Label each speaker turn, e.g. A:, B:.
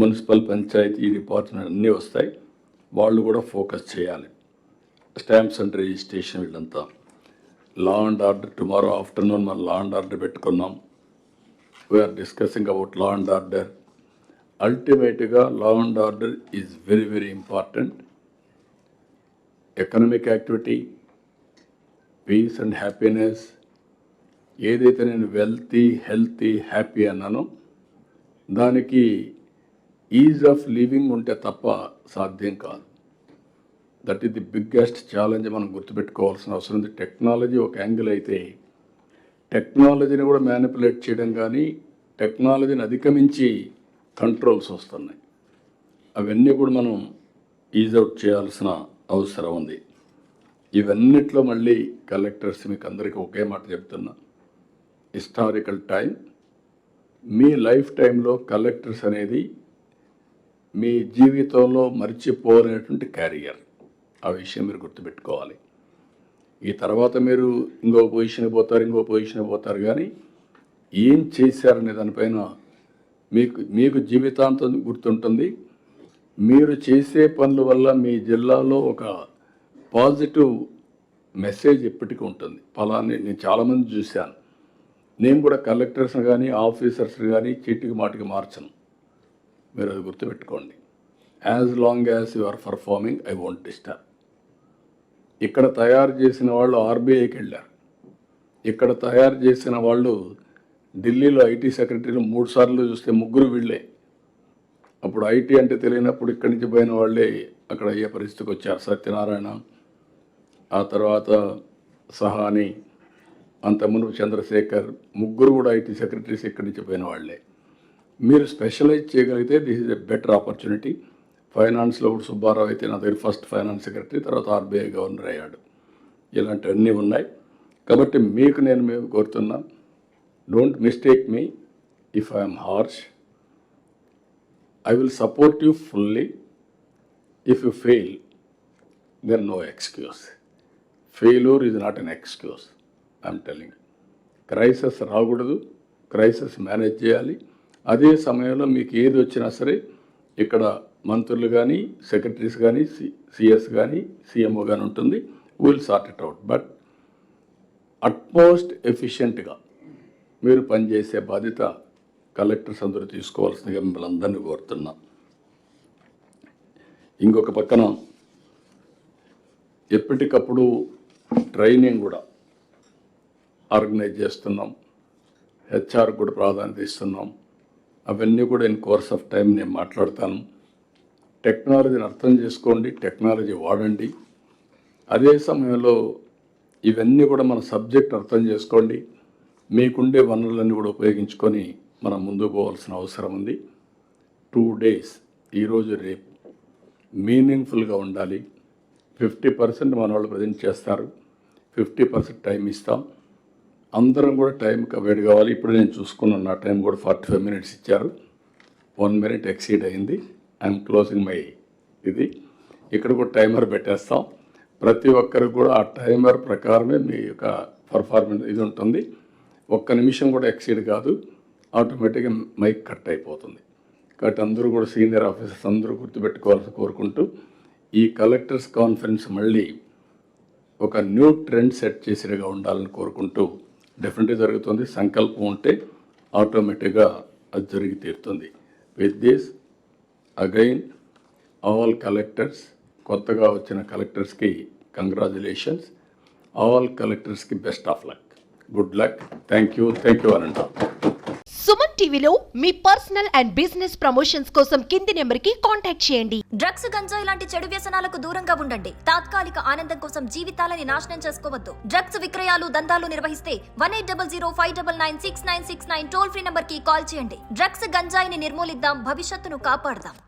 A: Municipal panchayat department అన్నీ వస్తాయి, వాళ్ళు కూడా ఫోకస్ చేయాలి. స్టాంప్స్ అండ్ రిజిస్ట్రేషన్ వీళ్ళంతా. Law and order tomorrow afternoon మనం లా అండ్ ఆర్డర్ పెట్టుకున్నాం. We're discussing about law and order. అల్టిమేట్గా law and order is very very important. Economic activity, peace and happiness, ఏదైతే నేను హెల్తీ హ్యాపీ అన్నానో దానికి is of living ఉంటే తప్ప సాధ్యం కాదు. That is the biggest challenge మనం గుర్తుపెట్టుకోవాల్సిన అవసరం ఉంది. టెక్నాలజీ ఒక యాంగిల్ అయితే, టెక్నాలజీని కూడా మ్యానిపులేట్ చేయడం కానీ టెక్నాలజీని అధిగమించి కంట్రోల్స్ వస్తున్నాయి. అవన్నీ కూడా మనం ఈజ్ అవుట్ చేయాల్సిన అవసరం ఉంది. ఇవన్నిట్లో మళ్ళీ కలెక్టర్స్ మీకు అందరికీ ఒకే మాట చెప్తున్నా, హిస్టారికల్ టైం, మీ లైఫ్ టైంలో కలెక్టర్స్ అనేది మీ జీవితంలో మర్చిపోలేనటువంటి క్యారియర్. ఆ విషయం మీరు గుర్తుపెట్టుకోవాలి. ఈ తర్వాత మీరు ఇంకో పొజిషన్ పోతారు కానీ ఏం చేశారనే దానిపైన మీకు జీవితాంతం గుర్తుంటుంది. మీరు చేసే పనుల వల్ల మీ జిల్లాలో ఒక పాజిటివ్ మెసేజ్ ఎప్పటికీ ఉంటుంది. ఫలాన్ని నేను చాలామంది చూశాను. నేను కూడా కలెక్టర్స్ని కానీ ఆఫీసర్స్ని కానీ చీటికి మాటికి మార్చను. మీరు అది గుర్తుపెట్టుకోండి. As long as you are performing I won't disturb. ఇక్కడ తయారు చేసిన వాళ్ళు ఆర్బీఐకి వెళ్ళారు. ఇక్కడ తయారు చేసిన వాళ్ళు ఢిల్లీలో ఐటీ సెక్రటరీలు 3 సార్లు చూస్తే 3 వీళ్ళే. అప్పుడు ఐటీ అంటే తెలియనప్పుడు ఇక్కడి నుంచి పోయిన వాళ్ళే అక్కడ అయ్యే పరిస్థితికి వచ్చారు. సత్యనారాయణ, ఆ తర్వాత సహాని, అంతకుముందు చంద్రశేఖర్, 3 కూడా ఐటీ సెక్రటరీస్ ఇక్కడి నుంచి పోయిన వాళ్ళే. మీరు స్పెషలైజ్ చేయగలిగితే this is a better opportunity. ఫైనాన్స్లో కూడా సుబ్బారావు అయితే నా దగ్గర ఫస్ట్ ఫైనాన్స్ సెక్రటరీ, తర్వాత ఆర్బీఐ గవర్నర్ అయ్యాడు. ఇలాంటివన్నీ ఉన్నాయి. కాబట్టి మేము కోరుతున్నాం, don't mistake me if I'm harsh. I will support you fully. If you fail, then no excuse. Failure is not an excuse. I am telling you. Crisis రాకూడదు, crisis manage చేయాలి. అదే సమయంలో మీకు ఏది వచ్చినా సరే ఇక్కడ మంత్రులు కానీ, సెక్రటరీస్ కానీ, సిఎస్ కానీ, సిఎంఓ కానీ ఉంటుంది. Will sort it out. But utmost ఎఫిషియెంట్గా మీరు పనిచేసే బాధ్యత కలెక్టర్స్ అందరూ తీసుకోవాల్సిందిగా మిమ్మల్ని అందరినీ కోరుతున్నా. ఇంకొక పక్కన ఎప్పటికప్పుడు ట్రైనింగ్ కూడా ఆర్గనైజ్ చేస్తున్నాం. హెచ్ఆర్ కూడా ప్రాధాన్యత ఇస్తున్నాం. అవన్నీ కూడా ఇన్ కోర్స్ ఆఫ్ టైం నేను మాట్లాడతాను. టెక్నాలజీని అర్థం చేసుకోండి, టెక్నాలజీ వాడండి. అదే సమయంలో ఇవన్నీ కూడా మన సబ్జెక్ట్ అర్థం చేసుకోండి. మీకుండే వనరులన్నీ కూడా ఉపయోగించుకొని మనం ముందుకు పోవాల్సిన అవసరం ఉంది. 2 days, ఈరోజు రేపు మీనింగ్ఫుల్గా ఉండాలి. 50% మన వాళ్ళు ప్రజెంట్ చేస్తారు, 50% టైం ఇస్తాం. అందరం కూడా టైంకి అవాయిడ్ కావాలి. ఇప్పుడు నేను చూసుకున్నాను, నా టైం కూడా 45 minutes ఇచ్చారు. 1 minute ఎక్సీడ్ అయింది. ఐఎమ్ క్లోజింగ్ మై ఇది. ఇక్కడ కూడా టైమర్ పెట్టేస్తాం. ప్రతి ఒక్కరికి కూడా ఆ టైమర్ ప్రకారమే మీ యొక్క పర్ఫార్మెన్స్ ఇది ఉంటుంది. 1 నిమిషం కూడా ఎక్సీడ్ కాదు, ఆటోమేటిక్గా మైక్ కట్ అయిపోతుంది. కాబట్టి అందరూ కూడా సీనియర్ ఆఫీసర్స్ అందరూ గుర్తుపెట్టుకోవాల్సి కోరుకుంటూ, ఈ కలెక్టర్స్ కాన్ఫరెన్స్ మళ్ళీ ఒక న్యూ ట్రెండ్ సెట్ చేసేగా ఉండాలని కోరుకుంటూ, డెఫినెట్గా జరుగుతుంది. సంకల్పం ఉంటే ఆటోమేటిక్గా అది జరిగి తీరుతుంది. With this again all collectors, కొత్తగా వచ్చిన కలెక్టర్స్కి కంగ్రాచులేషన్స్. ఆల్ కలెక్టర్స్కి best of luck, good luck. Thank you అనండి.
B: సుమన్ టీవీలో మీ పర్సనల్ అండ్ బిజినెస్ ప్రమోషన్స్ కోసం కింది నెంబర్కి కాంటాక్ట్ చేయండి.
C: డ్రగ్స్, గంజాయి లాంటి చెడు వ్యసనాలకు దూరంగా ఉండండి. తాత్కాలిక ఆనందం కోసం జీవితాలని నాశనం చేసుకోవద్దు. డ్రగ్స్ విక్రయాలు, దందాలు నిర్వహిస్తే 180059996969 టోల్ ఫ్రీ నంబర్ కి కాల్ చేయండి. డ్రగ్స్, గంజాయిని నిర్మూలిద్దాం, భవిష్యత్తును కాపాడదాం.